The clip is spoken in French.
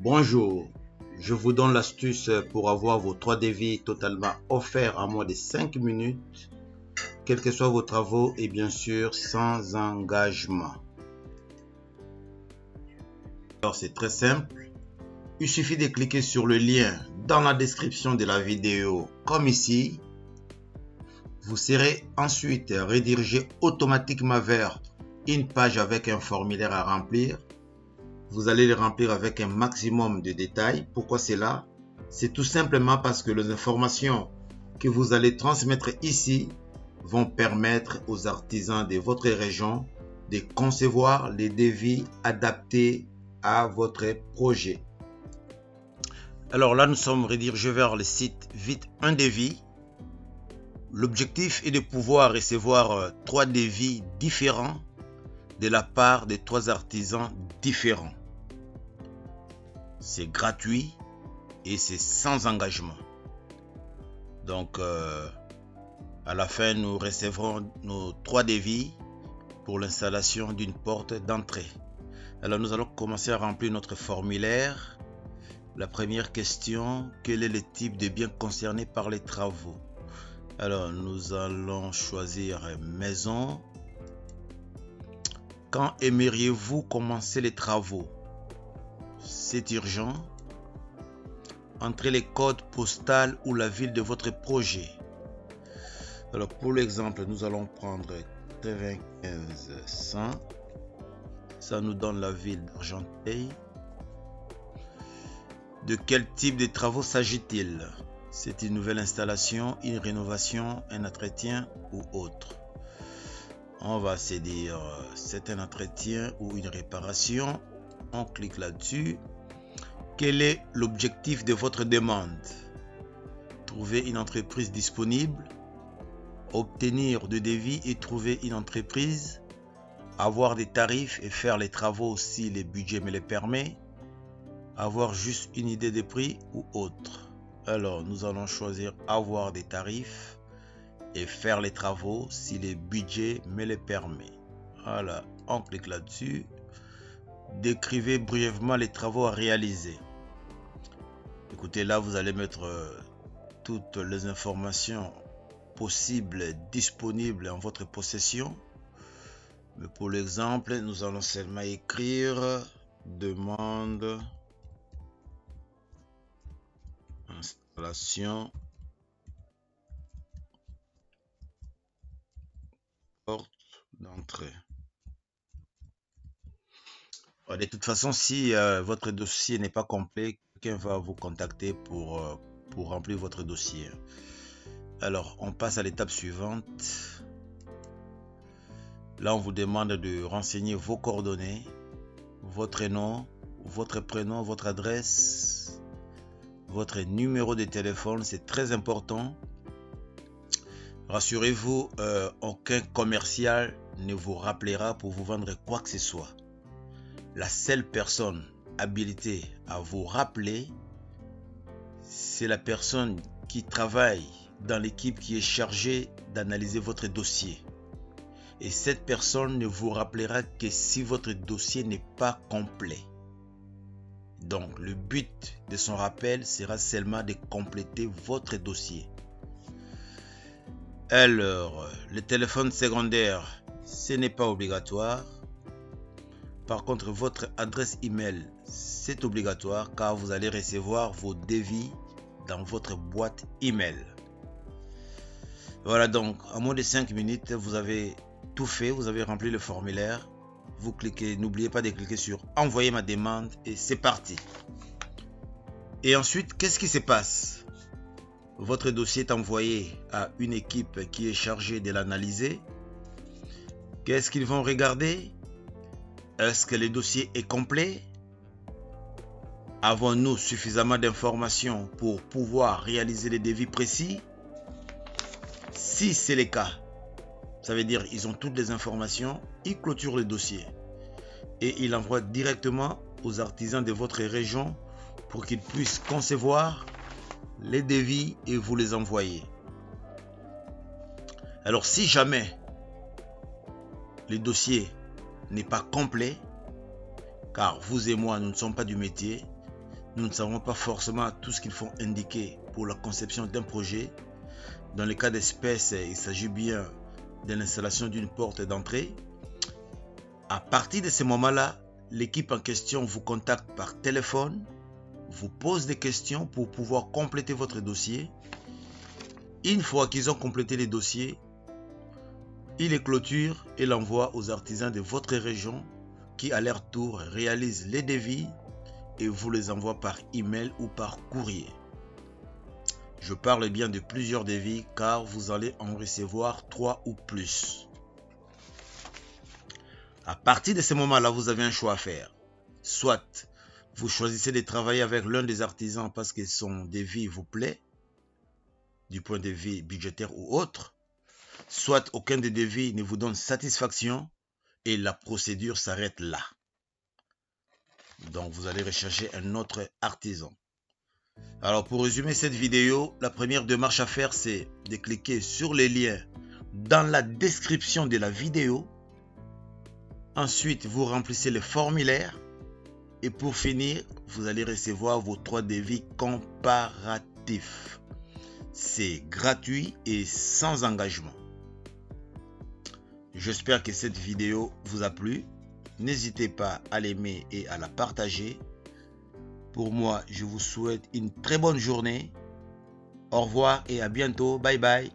Bonjour, je vous donne l'astuce pour avoir vos 3 devis totalement offerts en moins de 5 minutes, quels que soient vos travaux et bien sûr sans engagement. Alors c'est très simple, il suffit de cliquer sur le lien dans la description de la vidéo comme ici. Vous serez ensuite redirigé automatiquement vers une page avec un formulaire à remplir. Vous allez le remplir avec un maximum de détails. Pourquoi cela? C'est tout simplement parce que les informations que vous allez transmettre ici vont permettre aux artisans de votre région de concevoir les devis adaptés à votre projet. Alors là, nous sommes redirigés vers le site Vite un devis. L'objectif est de pouvoir recevoir 3 devis différents de la part de 3 artisans différents. C'est gratuit et c'est sans engagement. Donc à la fin, nous recevrons nos 3 devis pour l'installation d'une porte d'entrée. Alors nous allons commencer à remplir notre formulaire. La première question, quel est le type de bien concerné par les travaux? Alors nous allons choisir maison. Quand aimeriez-vous commencer les travaux? C'est urgent. Entrez les codes postaux ou la ville de votre projet. Alors pour l'exemple, nous allons prendre 95 100. Ça nous donne la ville d'Argenteuil. De quel type de travaux s'agit-il? C'est une nouvelle installation, une rénovation, un entretien ou autre. On va se dire c'est un entretien ou une réparation. On clique là-dessus. Quel est l'objectif de votre demande? Trouver une entreprise disponible, obtenir de devis et trouver une entreprise, avoir des tarifs et faire les travaux si le budget me le permet, avoir juste une idée des prix ou autre. Alors nous allons choisir avoir des tarifs et faire les travaux si le budget me le permet. Voilà, on clique là-dessus. Décrivez brièvement les travaux à réaliser. Écoutez, là vous allez mettre toutes les informations possibles disponibles en votre possession. Mais pour l'exemple, nous allons seulement écrire demande installation porte d'entrée. De toute façon, si votre dossier n'est pas complet, quelqu'un va vous contacter pour remplir votre dossier. Alors, on passe à l'étape suivante. Là, on vous demande de renseigner vos coordonnées, votre nom, votre prénom, votre adresse, votre numéro de téléphone. C'est très important. Rassurez-vous, aucun commercial ne vous rappellera pour vous vendre quoi que ce soit. La seule personne habilitée à vous rappeler, c'est la personne qui travaille dans l'équipe qui est chargée d'analyser votre dossier. Et cette personne ne vous rappellera que si votre dossier n'est pas complet. Donc, le but de son rappel sera seulement de compléter votre dossier. Alors, le téléphone secondaire, ce n'est pas obligatoire. Par contre, votre adresse email, c'est obligatoire car vous allez recevoir vos devis dans votre boîte email. Voilà, donc en moins de 5 minutes, vous avez tout fait, vous avez rempli le formulaire. Vous cliquez, n'oubliez pas de cliquer sur envoyer ma demande et c'est parti. Et ensuite, qu'est-ce qui se passe? Votre dossier est envoyé à une équipe qui est chargée de l'analyser. Qu'est-ce qu'ils vont regarder? Est-ce que le dossier est complet? Avons-nous suffisamment d'informations pour pouvoir réaliser les devis précis? Si c'est le cas, ça veut dire qu'ils ont toutes les informations, ils clôturent le dossier et ils l'envoient directement aux artisans de votre région pour qu'ils puissent concevoir les devis et vous les envoyer. Alors si jamais le dossier n'est pas complet, car vous et moi, nous ne sommes pas du métier, Nous ne savons pas forcément tout ce qu'il faut indiquer pour la conception d'un projet. Dans le cas d'espèce, il s'agit bien de l'installation d'une porte d'entrée. À partir de ce moment-là, l'équipe en question vous contacte par téléphone, vous pose des questions pour pouvoir compléter votre dossier. Une fois qu'ils ont complété les dossiers, ils les clôturent et l'envoient aux artisans de votre région qui à leur tour réalisent les devis et vous les envoient par email ou par courrier. Je parle bien de plusieurs devis car vous allez en recevoir 3 ou plus. À partir de ce moment-là, vous avez un choix à faire. Soit vous choisissez de travailler avec l'un des artisans parce que son devis vous plaît, du point de vue budgétaire ou autre, soit aucun des devis ne vous donne satisfaction et la procédure s'arrête là. Donc vous allez rechercher un autre artisan. Alors pour résumer cette vidéo, la première démarche à faire, c'est de cliquer sur les liens dans la description de la vidéo. Ensuite, vous remplissez le formulaire. Et pour finir, vous allez recevoir vos 3 devis comparatifs. C'est gratuit et sans engagement. J'espère que cette vidéo vous a plu. N'hésitez pas à l'aimer et à la partager. Pour moi, je vous souhaite une très bonne journée. Au revoir et à bientôt. Bye bye.